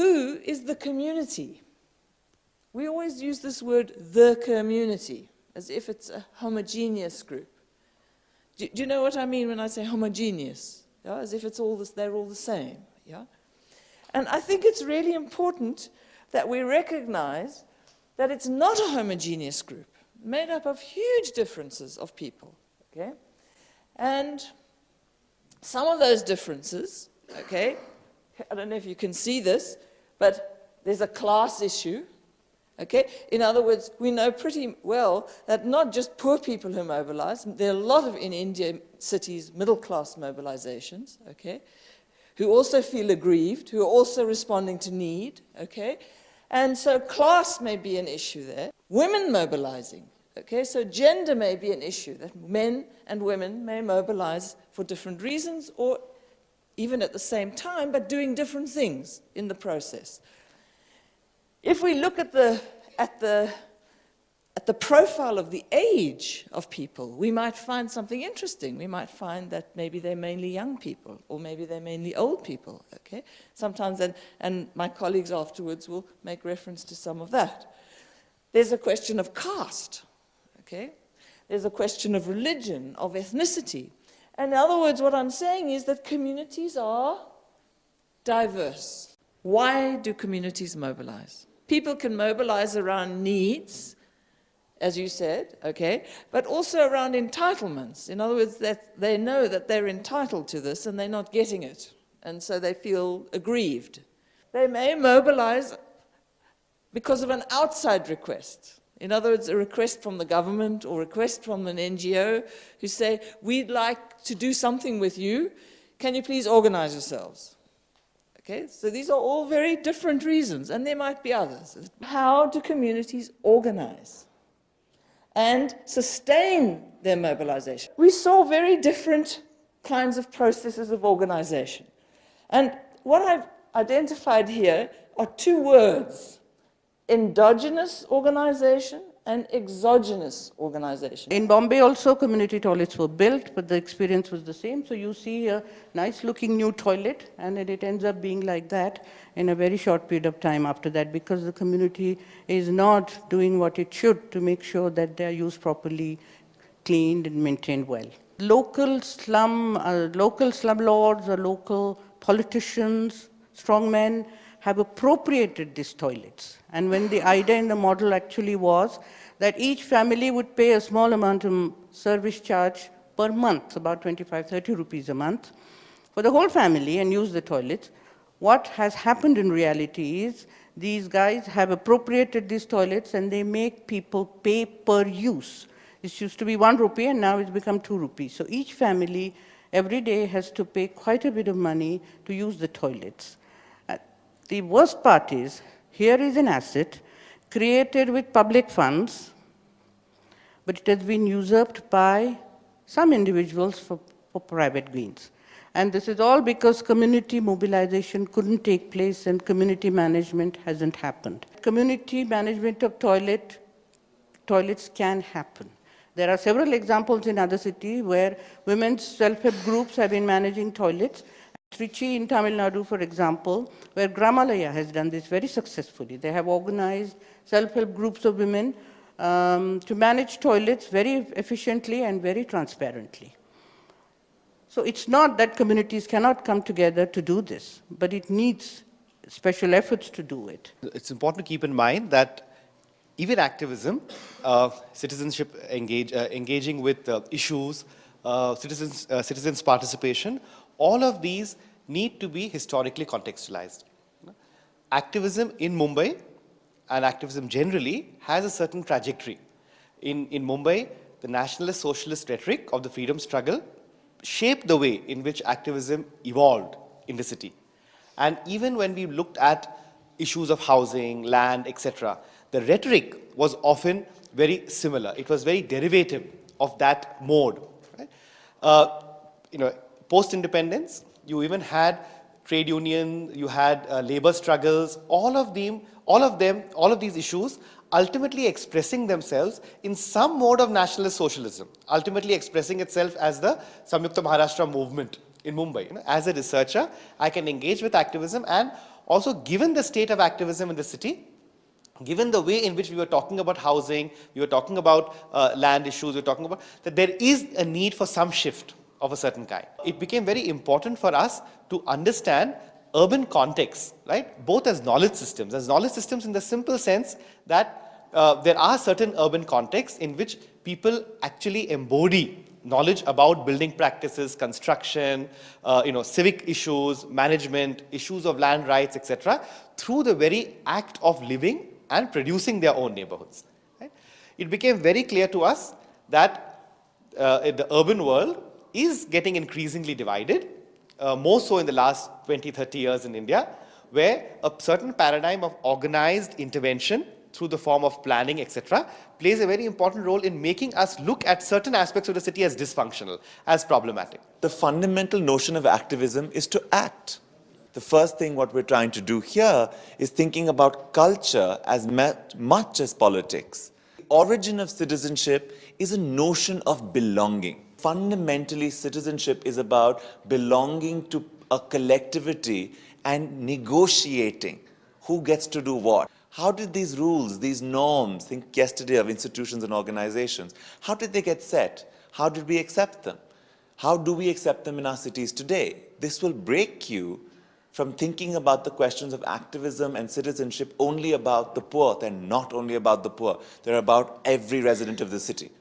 who is the community? We always use this word, the community, as if it's a homogeneous group. Do you know what I mean when I say homogeneous? Yeah? As if it's all this, they're all the same. Yeah? And I think it's really important that we recognize that it's not a homogeneous group, made up of huge differences of people. Okay? And some of those differences, okay, I don't know if you can see this, but there's a class issue. Okay? In other words, we know pretty well that not just poor people who mobilize, there are a lot of, in Indian cities, middle-class mobilizations, okay, who also feel aggrieved, who are also responding to need, okay? And so class may be an issue there. Women mobilizing, okay? So gender may be an issue, that men and women may mobilize for different reasons or even at the same time, but doing different things in the process. If we look at the profile of the age of people, we might find something interesting. We might find that maybe they're mainly young people, or maybe they're mainly old people, okay? Sometimes, and my colleagues afterwards will make reference to some of that. There's a question of caste, okay? There's a question of religion, of ethnicity. And in other words, what I'm saying is that communities are diverse. Why do communities mobilize? People can mobilize around needs, as you said, okay, but also around entitlements. In other words, that they know that they're entitled to this and they're not getting it, and so they feel aggrieved. They may mobilize because of an outside request. In other words, a request from the government or a request from an NGO who say, we'd like to do something with you. Can you please organize yourselves? Okay, so these are all very different reasons, and there might be others. How do communities organize and sustain their mobilization? We saw very different kinds of processes of organization. And what I've identified here are two words: endogenous organization and exogenous organization. In Bombay also community toilets were built, but the experience was the same. So you see a nice looking new toilet, and it ends up being like that in a very short period of time after that, because the community is not doing what it should to make sure that they are used properly, cleaned and maintained well. Local slumlords or local politicians, strongmen, have appropriated these toilets. And when the idea in the model actually was that each family would pay a small amount of service charge per month, about 25, 30 rupees a month, for the whole family and use the toilets. What has happened in reality is these guys have appropriated these toilets and they make people pay per use. This used to be 1 rupee and now it's become 2 rupees. So each family every day has to pay quite a bit of money to use the toilets. The worst part is, here is an asset created with public funds, but it has been usurped by some individuals for private gains. And this is all because community mobilization couldn't take place and community management hasn't happened. Community management of toilets can happen. There are several examples in other cities where women's self-help groups have been managing toilets. Trichy in Tamil Nadu, for example, where Gramalaya has done this very successfully. They have organized self-help groups of women to manage toilets very efficiently and very transparently. So it's not that communities cannot come together to do this, but it needs special efforts to do it. It's important to keep in mind that even activism, citizenship engaging with issues, citizens' participation, all of these need to be historically contextualized. Activism in Mumbai and activism generally has a certain trajectory. In Mumbai, the nationalist socialist rhetoric of the freedom struggle shaped the way in which activism evolved in the city. And even when we looked at issues of housing, land, etc., the rhetoric was often very similar. It was very derivative of that mode. Right? Post-independence, you even had trade union, you had labor struggles, all of these issues ultimately expressing themselves in some mode of nationalist socialism, ultimately expressing itself as the Samyukta Maharashtra movement in Mumbai. As a researcher, I can engage with activism and also given the state of activism in the city, given the way in which we were talking about housing, we were talking about land issues, we were talking about that there is a need for some shift of a certain kind. It became very important for us to understand urban contexts, right? Both as knowledge systems in the simple sense that there are certain urban contexts in which people actually embody knowledge about building practices, construction, civic issues, management, issues of land rights, etc., through the very act of living and producing their own neighborhoods. Right? It became very clear to us that the urban world is getting increasingly divided, more so in the last 20, 30 years in India, where a certain paradigm of organized intervention through the form of planning, etc., plays a very important role in making us look at certain aspects of the city as dysfunctional, as problematic. The fundamental notion of activism is to act. The first thing what we're trying to do here is thinking about culture as much as politics. The origin of citizenship is a notion of belonging. Fundamentally, citizenship is about belonging to a collectivity and negotiating who gets to do what. How did these rules, these norms, think yesterday of institutions and organizations, how did they get set? How did we accept them? How do we accept them in our cities today? This will break you from thinking about the questions of activism and citizenship only about the poor. They're not only about the poor. They're about every resident of the city.